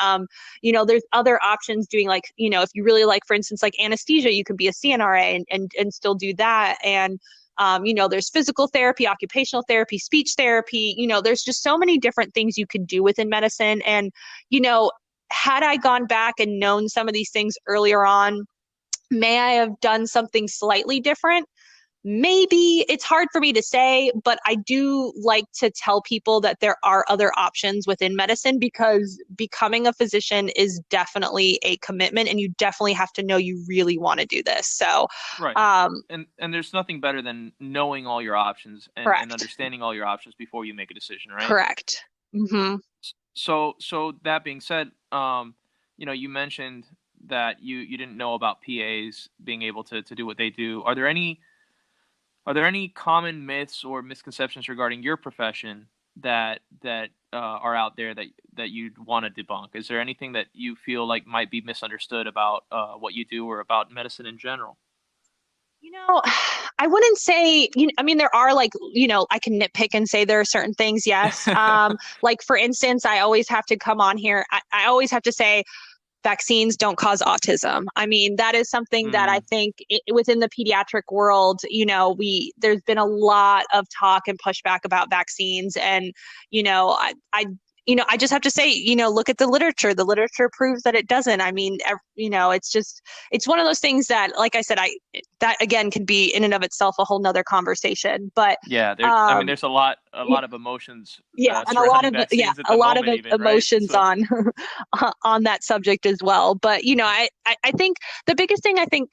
There's other options doing, like, if you really like, for instance, like anesthesia, you could be a CNRA and still do that. And there's physical therapy, occupational therapy, speech therapy. There's just so many different things you could do within medicine. And, had I gone back and known some of these things earlier on, may I have done something slightly different? Maybe. It's hard for me to say, but I do like to tell people that there are other options within medicine, because becoming a physician is definitely a commitment, and you definitely have to know you really want to do this. So, right. And there's nothing better than knowing all your options and understanding all your options before you make a decision, right? Correct. Mm-hmm. So that being said, you mentioned that you didn't know about PAs being able to do what they do. Are there any common myths or misconceptions regarding your profession that are out there that you'd want to debunk? Is there anything that you feel like might be misunderstood about what you do or about medicine in general? I wouldn't say, I mean, there are like, I can nitpick and say there are certain things, yes. Like for instance, I always have to come on here. I always have to say vaccines don't cause autism. I mean, that is something that I think within the pediatric world, there's been a lot of talk and pushback about vaccines. And, I just have to say, look at the literature. The literature proves that it doesn't. I mean, it's one of those things that, like I said, that again can be in and of itself a whole nother conversation. But yeah, I mean, there's a lot of emotions. And a lot of even, emotions right? So, on that subject as well. But I think the biggest thing I think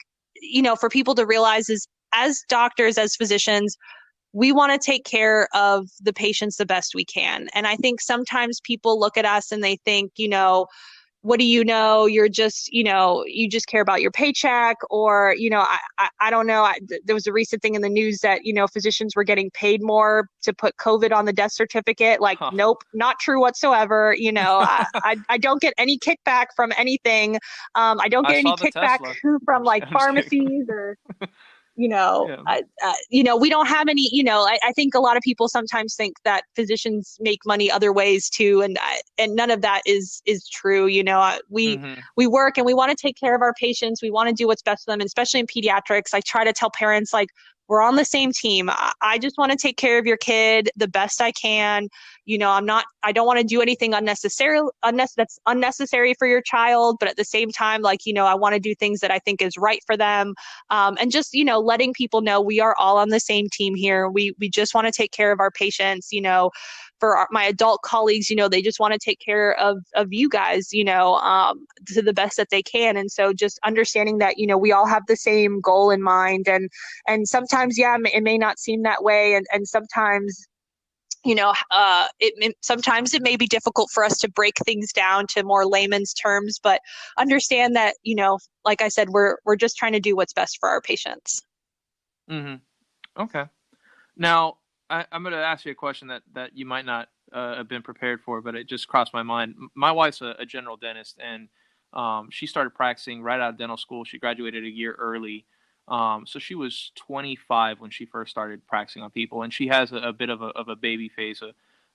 for people to realize is, as doctors, as physicians, we want to take care of the patients the best we can. And I think sometimes people look at us and they think, what do you know? You're just, you just care about your paycheck, or, I don't know. There was a recent thing in the news that, physicians were getting paid more to put COVID on the death certificate. Like, nope, not true whatsoever. I don't get any kickback from anything. I don't get any kickback from like pharmacies or we don't have any, I think a lot of people sometimes think that physicians make money other ways too. And none of that is true. We work and we want to take care of our patients. We want to do what's best for them, and especially in pediatrics. I try to tell parents, like, we're on the same team. I just want to take care of your kid the best I can. I don't want to do anything that's unnecessary for your child, but at the same time, like, I want to do things that I think is right for them. And just, letting people know we are all on the same team here. We just want to take care of our patients, for my adult colleagues, they just want to take care of you guys, to the best that they can. And so just understanding that, we all have the same goal in mind, and sometimes, it may not seem that way. And sometimes, sometimes it may be difficult for us to break things down to more layman's terms, but understand that, like I said, we're just trying to do what's best for our patients. Okay. Now, I'm going to ask you a question that you might not have been prepared for, but it just crossed my mind. My wife's a general dentist, and she started practicing right out of dental school. She graduated a year early. So she was 25 when she first started practicing on people, and she has a bit of a baby face,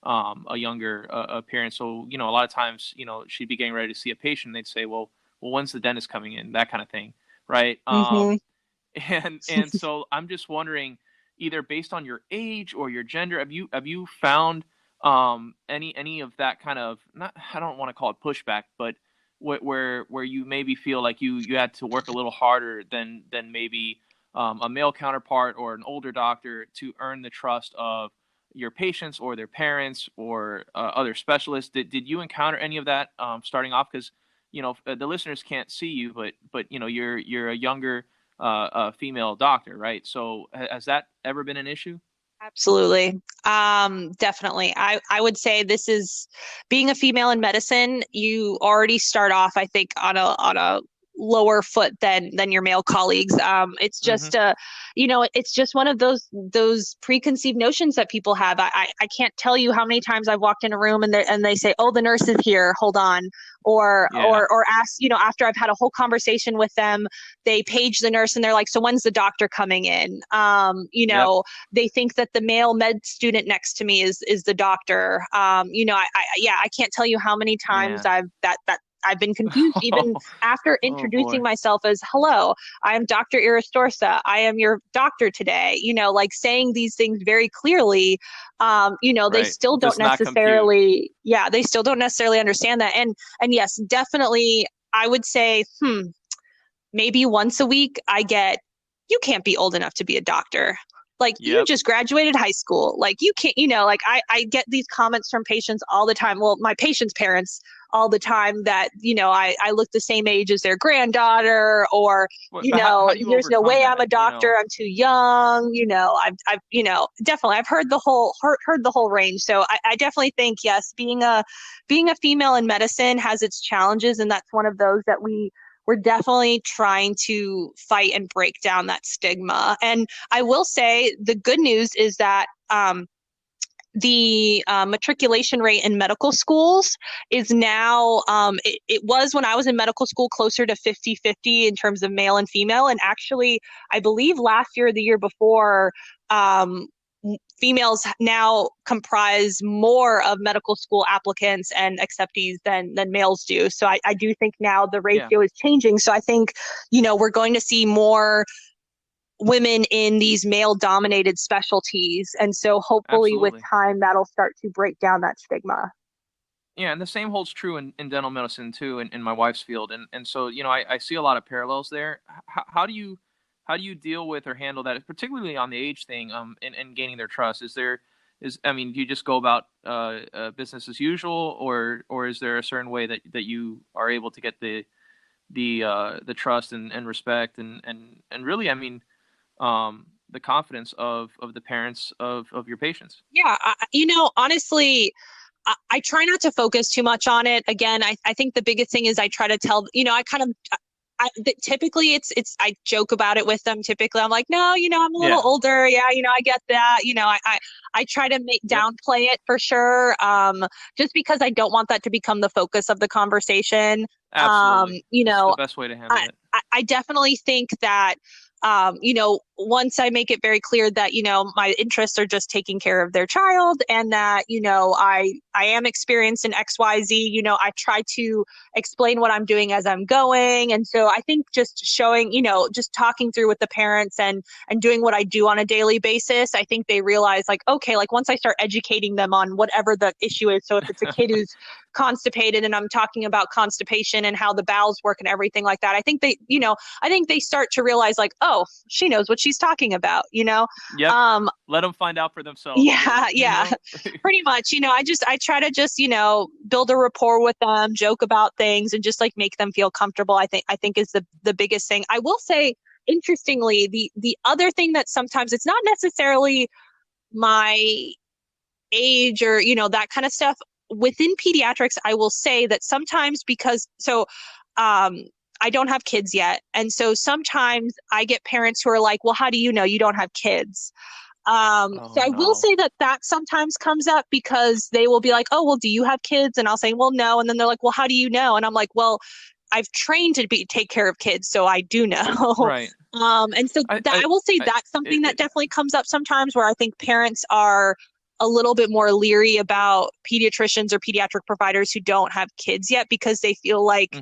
a younger appearance. So, a lot of times, she'd be getting ready to see a patient, and they'd say, well, when's the dentist coming in? That kind of thing, right? And so I'm just wondering, either based on your age or your gender, have you found any of that kind of, not, I don't want to call it pushback, but where you maybe feel like you had to work a little harder than maybe a male counterpart or an older doctor to earn the trust of your patients or their parents or other specialists? Did you encounter any of that starting off? Because the listeners can't see you, but you're a younger female doctor, right? So has that ever been an issue? Absolutely. Definitely. I would say this is, being a female in medicine, you already start off, I think, on a lower foot than your male colleagues. It's just it's just one of those preconceived notions that people have. I can't tell you how many times I've walked in a room and they say, "Oh, the nurse is here. Hold on." Or ask, after I've had a whole conversation with them, they page the nurse and they're like, "So when's the doctor coming in?" They think that the male med student next to me is the doctor. I can't tell you how many times I've been confused, even after introducing myself as, "Hello, I am Dr. Irastorza. I am your doctor today." Like saying these things very clearly. They still don't necessarily, they still don't necessarily understand that. And yes, definitely, I would say, maybe once a week I get, "You can't be old enough to be a doctor. Like, you just graduated high school. Like, you can't," like I get these comments from patients all the time. Well, my patients' parents all the time, that, I look the same age as their granddaughter, or, there's no way I'm a doctor. I'm too young. I've definitely, I've heard the whole range. So I definitely think, yes, being a female in medicine has its challenges. And that's one of those that we're definitely trying to fight and break down that stigma. And I will say the good news is that the matriculation rate in medical schools is now, it was when I was in medical school closer to 50-50 in terms of male and female. And actually, I believe last year or the year before, females now comprise more of medical school applicants and acceptees than males do. So I do think now the ratio is changing. So I think, we're going to see more women in these male dominated specialties. And so hopefully with time, that'll start to break down that stigma. Yeah, and the same holds true in dental medicine too, in my wife's field. And so, I see a lot of parallels there. How do you deal with or handle that, particularly on the age thing, and gaining their trust? Do you just go about business as usual, or is there a certain way that you are able to get the trust and respect and really, the confidence of the parents of your patients? Yeah, honestly, I try not to focus too much on it. Again, I think the biggest thing is I try to tell, typically I joke about it with them. Typically I'm like, no, I'm a little older. Yeah. I get that. I try to downplay it for sure. Just because I don't want that to become the focus of the conversation. Absolutely. It's the best way to handle it. I definitely think that, once I make it very clear that, my interests are just taking care of their child and that, I am experienced in XYZ, I try to explain what I'm doing as I'm going. And so I think just showing, just talking through with the parents and doing what I do on a daily basis, I think they realize like, okay, like once I start educating them on whatever the issue is. So if it's a kid who's constipated and I'm talking about constipation and how the bowels work and everything like that, I think they start to realize like, oh, she knows what she's talking about, Yep. Let them find out for themselves. Yeah. Pretty much, I try to just, build a rapport with them, joke about things and just like make them feel comfortable. I think is the biggest thing. I will say, interestingly, the other thing that sometimes it's not necessarily my age or, that kind of stuff within pediatrics. I will say that sometimes I don't have kids yet. And so sometimes I get parents who are like, well, how do you know you don't have kids? I will say that sometimes comes up because they will be like, oh, well, do you have kids? And I'll say, well, no. And then they're like, well, how do you know? And I'm like, well, I've trained to take care of kids, so I do know. Right. And so I will say that's something that definitely comes up sometimes where I think parents are a little bit more leery about pediatricians or pediatric providers who don't have kids yet because they feel like,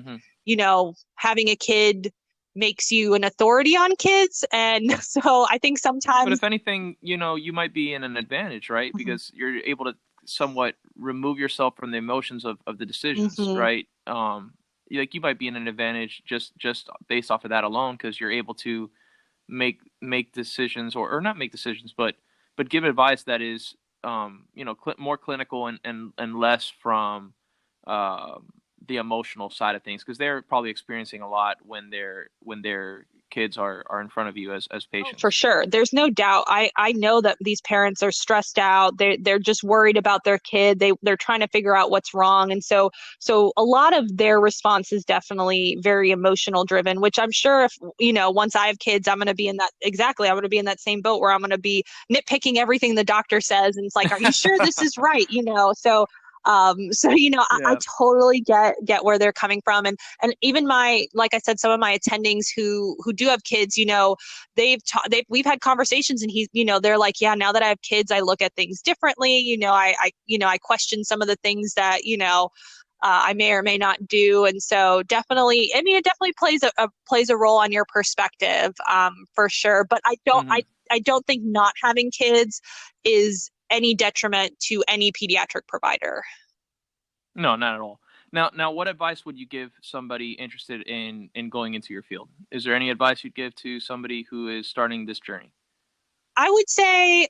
having a kid makes you an authority on kids. And so I think sometimes. But if anything, you might be in an advantage, right? Mm-hmm. Because you're able to somewhat remove yourself from the emotions of the decisions, mm-hmm. right? You might be in an advantage just based off of that alone because you're able to make decisions or not make decisions, but give advice that is, more clinical and less from the emotional side of things, because they're probably experiencing a lot when their kids are in front of you as patients. Oh, for sure. There's no doubt. I know that these parents are stressed out. They're just worried about their kid. They're trying to figure out what's wrong. And so a lot of their response is definitely very emotional driven, which I'm sure if, once I have kids, I'm going to be in that same boat where I'm going to be nitpicking everything the doctor says. And it's like, are you sure this is right? So I totally get where they're coming from. And even like I said, some of my attendings who do have kids, we've had conversations and they're like, yeah, now that I have kids, I look at things differently. I question some of the things that, I may or may not do. And so definitely, it definitely plays a role on your perspective, for sure. But I don't think not having kids is any detriment to any pediatric provider. No, not at all. Now, what advice would you give somebody interested in going into your field? Is there any advice you'd give to somebody who is starting this journey? I would say,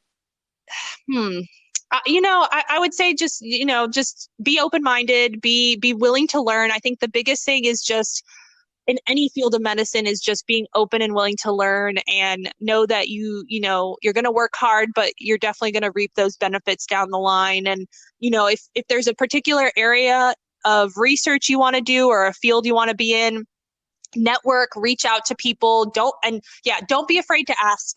I would say just be open-minded, be willing to learn. I think the biggest thing is just in any field of medicine is just being open and willing to learn and know that you're going to work hard, but you're definitely going to reap those benefits down the line. And, if there's a particular area of research you want to do or a field you want to be in, network, reach out to people. Don't be afraid to ask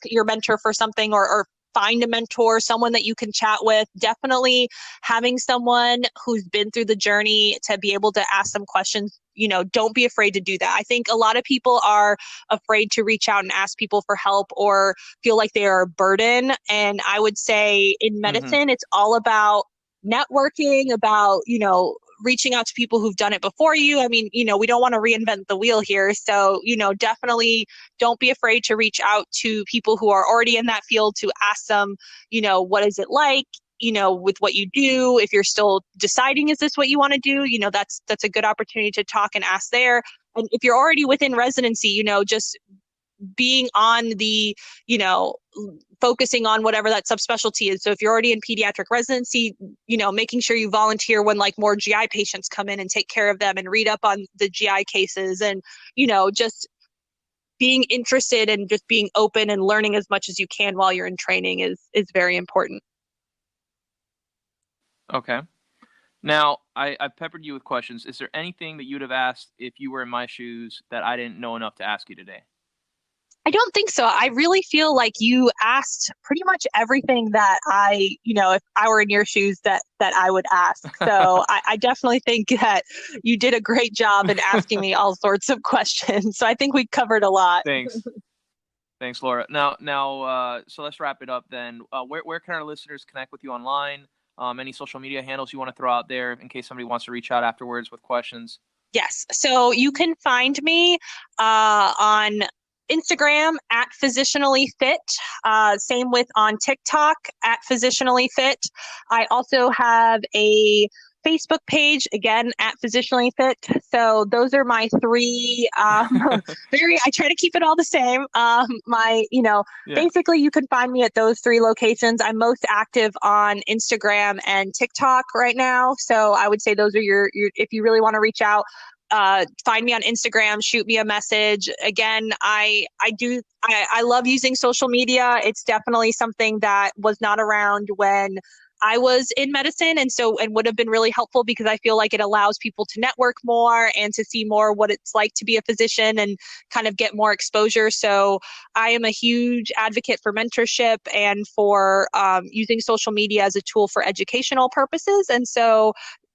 your mentor for something or find a mentor, someone that you can chat with. Definitely having someone who's been through the journey to be able to ask them questions. Don't be afraid to do that. I think a lot of people are afraid to reach out and ask people for help or feel like they are a burden. And I would say in medicine, it's all about networking, about, reaching out to people who've done it before you. I mean, we don't want to reinvent the wheel here. So, definitely don't be afraid to reach out to people who are already in that field to ask them, what is it like, with what you do. If you're still deciding, is this what you want to do? That's a good opportunity to talk and ask there. And if you're already within residency, just being on the, focusing on whatever that subspecialty is. So if you're already in pediatric residency, making sure you volunteer when like more GI patients come in and take care of them and read up on the GI cases and, just being interested and just being open and learning as much as you can while you're in training is very important. Okay. Now, I've peppered you with questions. Is there anything that you'd have asked if you were in my shoes that I didn't know enough to ask you today? I don't think so. I really feel like you asked pretty much everything that if I were in your shoes that I would ask. So I definitely think that you did a great job in asking me all sorts of questions. So I think we covered a lot. Thanks, Laura. Now, so let's wrap it up then. Where can our listeners connect with you online? Any social media handles you want to throw out there in case somebody wants to reach out afterwards with questions? Yes. So you can find me on Instagram at Physicianally Fit. Same with on TikTok at Physicianally Fit. I also have a Facebook page, again, at Physicianally Fit. So those are my three, I try to keep it all the same. Basically you can find me at those three locations. I'm most active on Instagram and TikTok right now. So I would say those are your if you really want to reach out, find me on Instagram, shoot me a message. Again, I love using social media. It's definitely something that was not around when I was in medicine and would have been really helpful because I feel like it allows people to network more and to see more what it's like to be a physician and kind of get more exposure. So I am a huge advocate for mentorship and for using social media as a tool for educational purposes. And so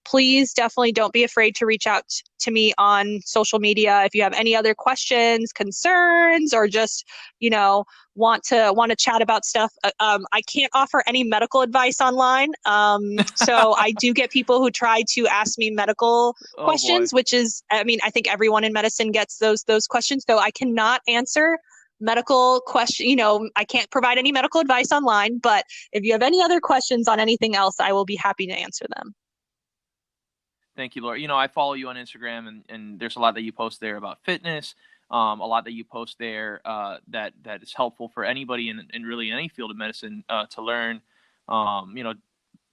please definitely don't be afraid to reach out to me on social media if you have any other questions, concerns, or just, want to chat about stuff. I can't offer any medical advice online. So I do get people who try to ask me medical questions, which is, I think everyone in medicine gets those questions. So I cannot answer medical question. I can't provide any medical advice online, but if you have any other questions on anything else, I will be happy to answer them. Thank you, Laura. I follow you on Instagram, and there's a lot that you post there about fitness, a lot that you post there that is helpful for anybody in really any field of medicine to learn.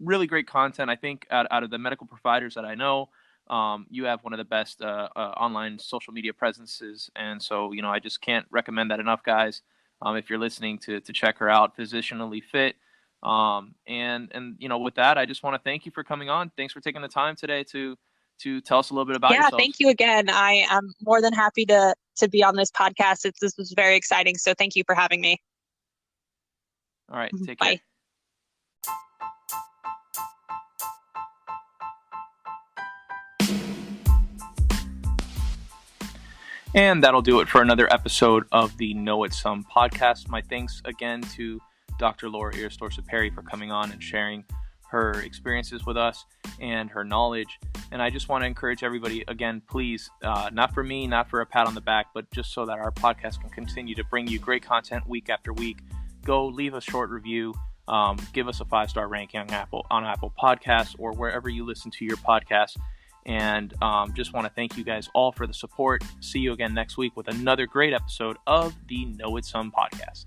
Really great content. I think out of the medical providers that I know, you have one of the best online social media presences, and so I just can't recommend that enough, guys. If you're listening, to check her out, Physicianally Fit. With that, I just want to thank you for coming on. Thanks for taking the time today to tell us a little bit about yourself. Yeah, thank you again. I am more than happy to be on this podcast. This was very exciting. So thank you for having me. All right. Take care. Bye. And that'll do it for another episode of the Know It Some podcast. My thanks again to Dr. Laura Irastorza Perry for coming on and sharing her experiences with us and her knowledge. And I just want to encourage everybody, again, please, not for me, not for a pat on the back, but just so that our podcast can continue to bring you great content week after week, go leave a short review, give us a 5-star ranking on Apple Podcasts or wherever you listen to your podcast. And just want to thank you guys all for the support. See you again next week with another great episode of the Know It Some podcast.